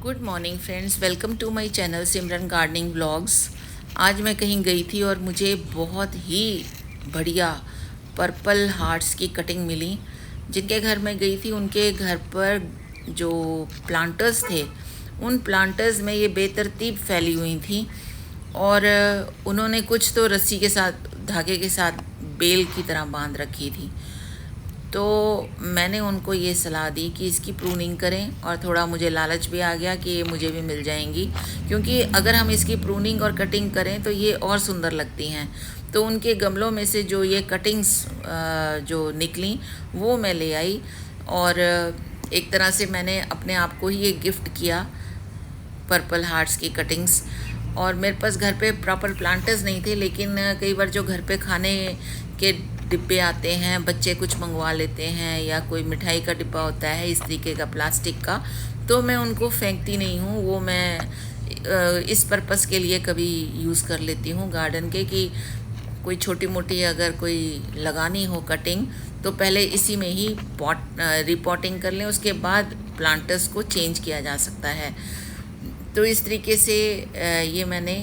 Good morning friends, welcome to my channel Simran gardening vlogs. आज मैं कहीं गई थी और मुझे बहुत ही बढ़िया पर्पल हार्ट्स की कटिंग मिली। जिनके घर मैं गई थी उनके घर पर जो प्लांटर्स थे, उन प्लांटर्स में ये बेतरतीब फैली हुई थी और उन्होंने कुछ तो रस्सी के साथ, धागे के साथ बेल की तरह बांध रखी थी। तो मैंने उनको ये सलाह दी कि इसकी प्रूनिंग करें, और थोड़ा मुझे लालच भी आ गया कि ये मुझे भी मिल जाएंगी, क्योंकि अगर हम इसकी प्रूनिंग और कटिंग करें तो ये और सुंदर लगती हैं। तो उनके गमलों में से जो ये कटिंग्स जो निकली वो मैं ले आई, और एक तरह से मैंने अपने आप को ही ये गिफ्ट किया, पर्पल हार्ट्स की कटिंग्स। और मेरे पास घर पे प्रॉपर प्लांटर्स नहीं थे, लेकिन कई बार जो घर पे खाने के डिब्बे आते हैं, बच्चे कुछ मंगवा लेते हैं, या कोई मिठाई का डिब्बा होता है इस तरीके का प्लास्टिक का, तो मैं उनको फेंकती नहीं हूँ। वो मैं इस पर्पस के लिए कभी यूज़ कर लेती हूँ गार्डन के, कि कोई छोटी मोटी अगर कोई लगानी हो कटिंग, तो पहले इसी में ही रिपोर्टिंग कर लें, उसके बाद प्लांटर्स को चेंज किया जा सकता है। तो इस तरीके से ये मैंने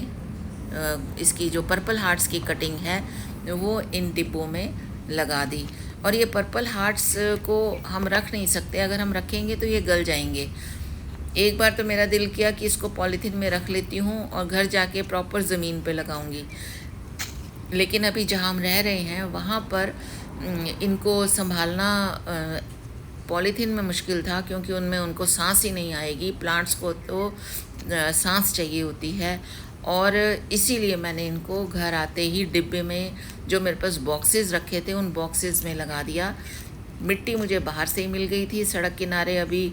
इसकी जो पर्पल हार्ट्स की कटिंग है वो इन डिब्बों में लगा दी। और ये पर्पल हार्ट्स को हम रख नहीं सकते, अगर हम रखेंगे तो ये गल जाएंगे। एक बार तो मेरा दिल किया कि इसको पॉलीथीन में रख लेती हूँ और घर जाके प्रॉपर ज़मीन पे लगाऊंगी, लेकिन अभी जहाँ हम रह रहे हैं वहाँ पर इनको संभालना पॉलीथीन में मुश्किल था, क्योंकि उनमें उनको सांस ही नहीं आएगी। प्लांट्स को तो सांस चाहिए होती है, और इसीलिए मैंने इनको घर आते ही डिब्बे में, जो मेरे पास बॉक्सेस रखे थे उन बॉक्सेस में लगा दिया। मिट्टी मुझे बाहर से ही मिल गई थी, सड़क किनारे अभी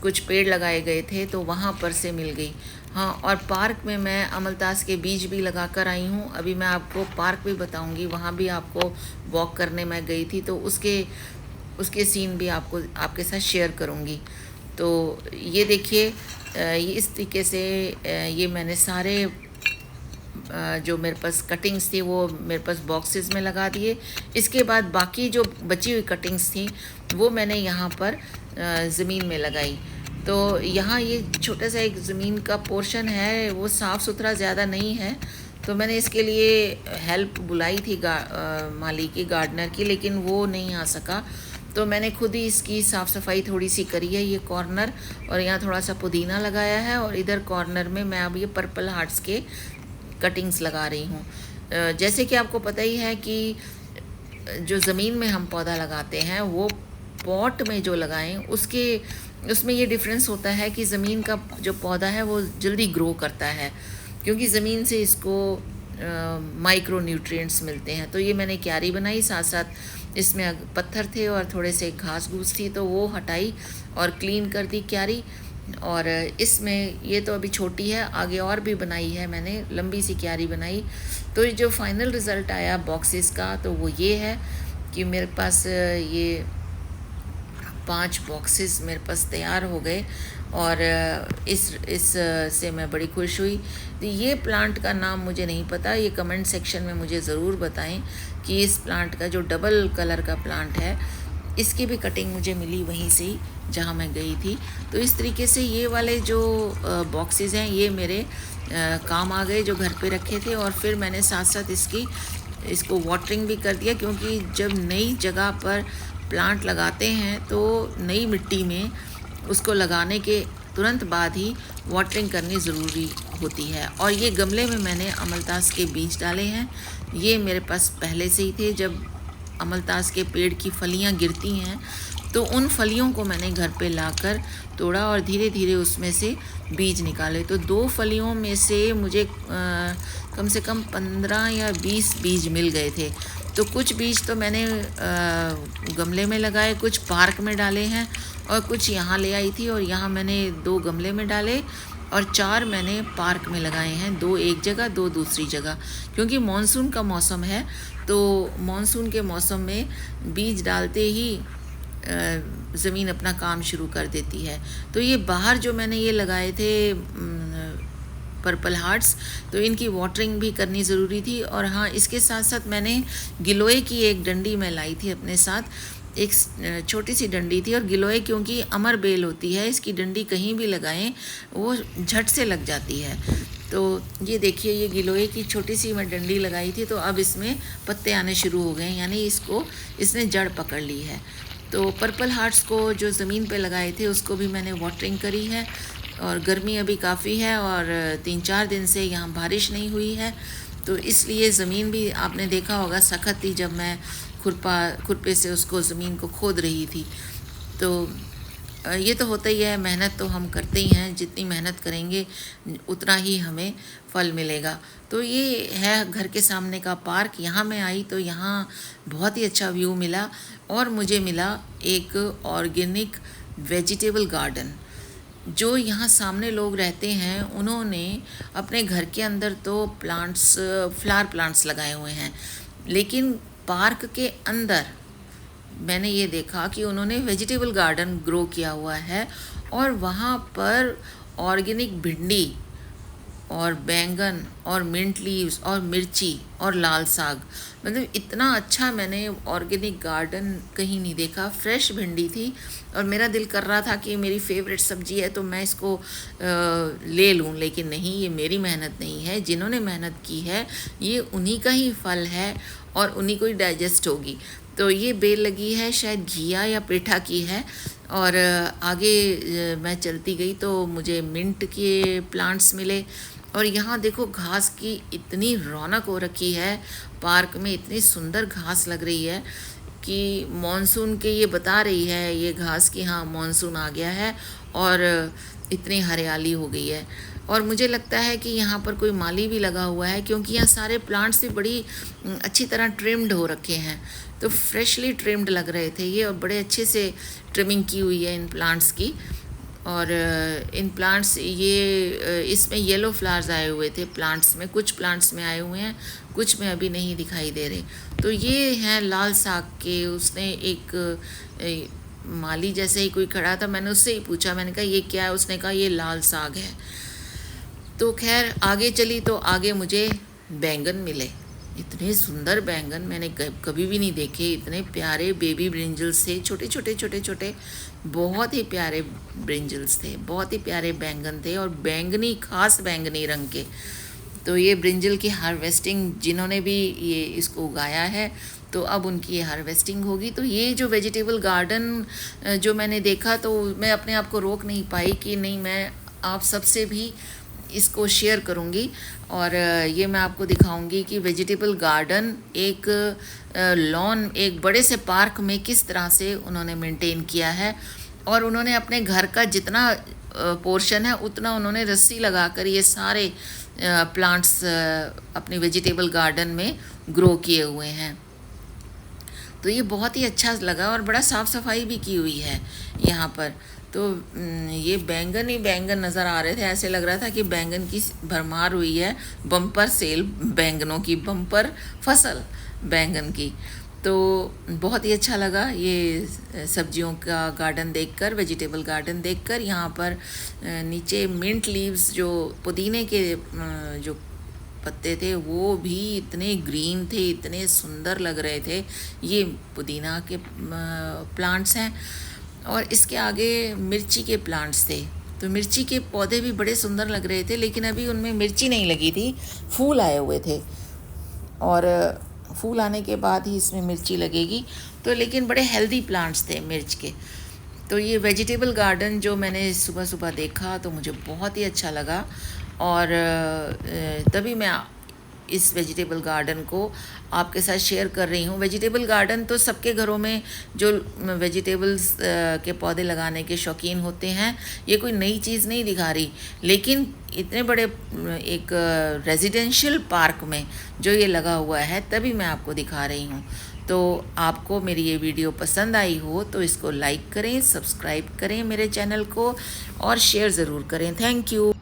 कुछ पेड़ लगाए गए थे तो वहाँ पर से मिल गई। हाँ, और पार्क में मैं अमलतास के बीज भी लगा कर आई हूँ। अभी मैं आपको पार्क भी बताऊँगी, वहाँ भी आपको वॉक करने मैं गई थी, तो उसके सीन भी आपको आपके साथ शेयर करूँगी। तो ये देखिए, ये इस तरीके से ये मैंने सारे जो मेरे पास कटिंग्स थी वो मेरे पास बॉक्सेस में लगा दिए। इसके बाद बाकी जो बची हुई कटिंग्स थी वो मैंने यहाँ पर ज़मीन में लगाई। तो यहाँ ये छोटा सा एक ज़मीन का पोर्शन है, वो साफ़ सुथरा ज़्यादा नहीं है, तो मैंने इसके लिए हेल्प बुलाई थी माली की, गार्डनर की, लेकिन वो नहीं आ सका। तो मैंने खुद ही इसकी साफ़ सफाई थोड़ी सी करी है, ये कॉर्नर, और यहाँ थोड़ा सा पुदीना लगाया है, और इधर कॉर्नर में मैं अब ये पर्पल हार्ट्स के कटिंग्स लगा रही हूँ। जैसे कि आपको पता ही है कि जो ज़मीन में हम पौधा लगाते हैं वो पॉट में जो लगाएं उसमें ये डिफरेंस होता है कि ज़मीन का जो पौधा है वो जल्दी ग्रो करता है, क्योंकि ज़मीन से इसको माइक्रो न्यूट्रिएंट्स मिलते हैं। तो ये मैंने क्यारी बनाई, साथ साथ इसमें पत्थर थे और थोड़े से घास घूस थी, तो वो हटाई और क्लीन कर दी क्यारी। और इसमें ये तो अभी छोटी है, आगे और भी बनाई है मैंने, लंबी सी क्यारी बनाई। तो जो फाइनल रिज़ल्ट आया बॉक्सेस का तो वो ये है कि मेरे पास ये 5 बॉक्सेस मेरे पास तैयार हो गए, और इस से मैं बड़ी खुश हुई। तो ये प्लांट का नाम मुझे नहीं पता, ये कमेंट सेक्शन में मुझे ज़रूर बताएं कि इस प्लांट का, जो डबल कलर का प्लांट है, इसकी भी कटिंग मुझे मिली वहीं से ही जहाँ मैं गई थी। तो इस तरीके से ये वाले जो बॉक्सेस हैं ये मेरे काम आ गए, जो घर पे रखे थे। और फिर मैंने साथ साथ इसको वाटरिंग भी कर दिया, क्योंकि जब नई जगह पर प्लांट लगाते हैं तो नई मिट्टी में उसको लगाने के तुरंत बाद ही वाटरिंग करनी ज़रूरी होती है। और ये गमले में मैंने अमलतास के बीज डाले हैं, ये मेरे पास पहले से ही थे। जब अमलतास के पेड़ की फलियां गिरती हैं तो उन फलियों को मैंने घर पे लाकर तोड़ा और धीरे धीरे उसमें से बीज निकाले। तो 2 फलियों में से मुझे कम से कम 15 या 20 बीज मिल गए थे। तो कुछ बीज तो मैंने गमले में लगाए, कुछ पार्क में डाले हैं, और कुछ यहाँ ले आई थी, और यहाँ मैंने 2 गमले में डाले, और 4 मैंने पार्क में लगाए हैं, 2 एक जगह 2 दूसरी जगह। क्योंकि मानसून का मौसम है, तो मानसून के मौसम में बीज डालते ही ज़मीन अपना काम शुरू कर देती है। तो ये बाहर जो मैंने ये लगाए थे पर्पल हार्ट्स, तो इनकी वाटरिंग भी करनी ज़रूरी थी। और हाँ, इसके साथ साथ मैंने गिलोय की एक डंडी में लाई थी अपने साथ, एक छोटी सी डंडी थी, और गिलोय क्योंकि अमर बेल होती है, इसकी डंडी कहीं भी लगाएं वो झट से लग जाती है। तो ये देखिए, ये गिलोय की छोटी सी मैं डंडी लगाई थी, तो अब इसमें पत्ते आने शुरू हो गए, यानी इसने जड़ पकड़ ली है। तो पर्पल हार्ट्स को जो ज़मीन पे लगाए थे उसको भी मैंने वाटरिंग करी है, और गर्मी अभी काफ़ी है और 3-4 दिन से यहाँ बारिश नहीं हुई है, तो इसलिए ज़मीन भी आपने देखा होगा सख्त थी जब मैं खुरपे से उसको ज़मीन को खोद रही थी। तो ये तो होता ही है, मेहनत तो हम करते ही हैं, जितनी मेहनत करेंगे उतना ही हमें फल मिलेगा। तो ये है घर के सामने का पार्क। यहाँ मैं आई तो यहाँ बहुत ही अच्छा व्यू मिला, और मुझे मिला एक ऑर्गेनिक वेजिटेबल गार्डन। जो यहाँ सामने लोग रहते हैं उन्होंने अपने घर के अंदर तो फ्लावर प्लांट्स लगाए हुए हैं, लेकिन पार्क के अंदर मैंने ये देखा कि उन्होंने वेजिटेबल गार्डन ग्रो किया हुआ है, और वहाँ पर ऑर्गेनिक भिंडी और बैंगन और मिंट लीव्स और मिर्ची और लाल साग, मतलब इतना अच्छा मैंने ऑर्गेनिक गार्डन कहीं नहीं देखा। फ्रेश भिंडी थी, और मेरा दिल कर रहा था कि मेरी फेवरेट सब्जी है तो मैं इसको ले लूँ, लेकिन नहीं, ये मेरी मेहनत नहीं है। जिन्होंने मेहनत की है ये उन्हीं का ही फल है और उन्हीं को ही डाइजेस्ट होगी। तो ये बेल लगी है, शायद घिया या पेठा की है। और आगे मैं चलती गई तो मुझे मिंट के प्लांट्स मिले, और यहाँ देखो घास की इतनी रौनक हो रखी है, पार्क में इतनी सुंदर घास लग रही है कि मॉनसून के ये बता रही है ये घास की, हाँ मॉनसून आ गया है और इतनी हरियाली हो गई है। और मुझे लगता है कि यहाँ पर कोई माली भी लगा हुआ है, क्योंकि यहाँ सारे प्लांट्स भी बड़ी अच्छी तरह ट्रिम्ड हो रखे हैं, तो फ्रेशली ट्रिम्ड लग रहे थे ये, और बड़े अच्छे से ट्रिमिंग की हुई है इन प्लांट्स की। और इन प्लांट्स इसमें येलो फ्लावर्स आए हुए थे प्लांट्स में, कुछ प्लांट्स में आए हुए हैं, कुछ में अभी नहीं दिखाई दे रहे। तो ये हैं लाल साग के। उसने एक माली जैसे ही कोई खड़ा था, मैंने उससे ही पूछा, मैंने कहा ये क्या है, उसने कहा ये लाल साग है। तो खैर आगे चली तो आगे मुझे बैंगन मिले। इतने सुंदर बैंगन मैंने कभी भी नहीं देखे, इतने प्यारे बेबी ब्रिंजल्स थे, छोटे छोटे छोटे छोटे, बहुत ही प्यारे ब्रिंजल्स थे, बहुत ही प्यारे बैंगन थे, और बैंगनी, खास बैंगनी रंग के। तो ये ब्रिंजल की हार्वेस्टिंग जिन्होंने भी ये इसको उगाया है, तो अब उनकी ये हार्वेस्टिंग होगी। तो ये जो वेजिटेबल गार्डन जो मैंने देखा, तो मैं अपने आप को रोक नहीं पाई कि नहीं, मैं आप सबसे भी इसको शेयर करूँगी, और ये मैं आपको दिखाऊंगी कि वेजिटेबल गार्डन एक लॉन, एक बड़े से पार्क में किस तरह से उन्होंने मेंटेन किया है। और उन्होंने अपने घर का जितना पोर्शन है उतना उन्होंने रस्सी लगाकर ये सारे प्लांट्स अपनी वेजिटेबल गार्डन में ग्रो किए हुए हैं। तो ये बहुत ही अच्छा लगा, और बड़ा साफ़ सफाई भी की हुई है यहाँ पर। तो ये बैंगन ही बैंगन नज़र आ रहे थे, ऐसे लग रहा था कि बैंगन की भरमार हुई है, बम्पर सेल बैंगनों की, बम्पर फसल बैंगन की। तो बहुत ही अच्छा लगा ये सब्जियों का गार्डन देखकर, वेजिटेबल गार्डन देखकर। यहाँ पर नीचे मिंट लीव्स, जो पुदीने के जो पत्ते थे, वो भी इतने ग्रीन थे, इतने सुंदर लग रहे थे। ये पुदीना के प्लांट्स हैं, और इसके आगे मिर्ची के प्लांट्स थे। तो मिर्ची के पौधे भी बड़े सुंदर लग रहे थे, लेकिन अभी उनमें मिर्ची नहीं लगी थी, फूल आए हुए थे, और फूल आने के बाद ही इसमें मिर्ची लगेगी। तो लेकिन बड़े हेल्दी प्लांट्स थे मिर्च के। तो ये वेजिटेबल गार्डन जो मैंने सुबह सुबह देखा तो मुझे बहुत ही अच्छा लगा, और तभी मैं इस वेजिटेबल गार्डन को आपके साथ शेयर कर रही हूँ। वेजिटेबल गार्डन तो सबके घरों में जो वेजिटेबल्स के पौधे लगाने के शौकीन होते हैं, ये कोई नई चीज़ नहीं दिखा रही, लेकिन इतने बड़े एक रेजिडेंशियल पार्क में जो ये लगा हुआ है, तभी मैं आपको दिखा रही हूँ। तो आपको मेरी ये वीडियो पसंद आई हो तो इसको लाइक करें, सब्सक्राइब करें मेरे चैनल को, और शेयर ज़रूर करें। Thank you.